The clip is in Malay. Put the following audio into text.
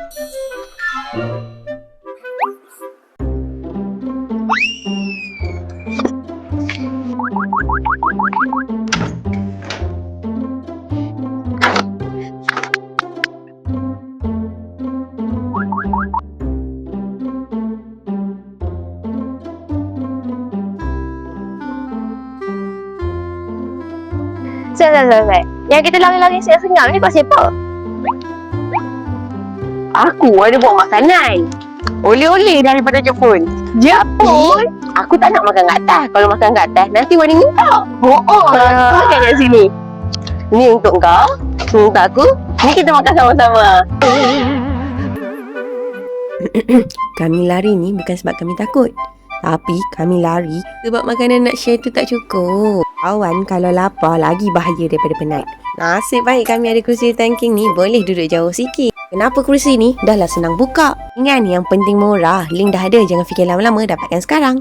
Sel. Yang kita lari-lari sengal ni kau siapa? Aku ada bawa makanan. Oleh-oleh daripada Jepun. Jepun? Aku tak nak makan kat atas. Kalau makan kat atas, nanti Wani minta. Bohong lah. Makan kat sini. Ni untuk kau. Ni untuk aku. Ni kita makan sama-sama. Kami lari ni bukan sebab kami takut. Tapi kami lari sebab makanan nak share tu tak cukup. Kawan kalau lapar lagi bahaya daripada penat. Nasib baik kami ada kerusi tanking ni, boleh duduk jauh sikit. Kenapa kerusi ni? Dah lah senang buka. Ingat yang penting murah. Link dah ada, jangan fikir lama-lama, dapatkan sekarang.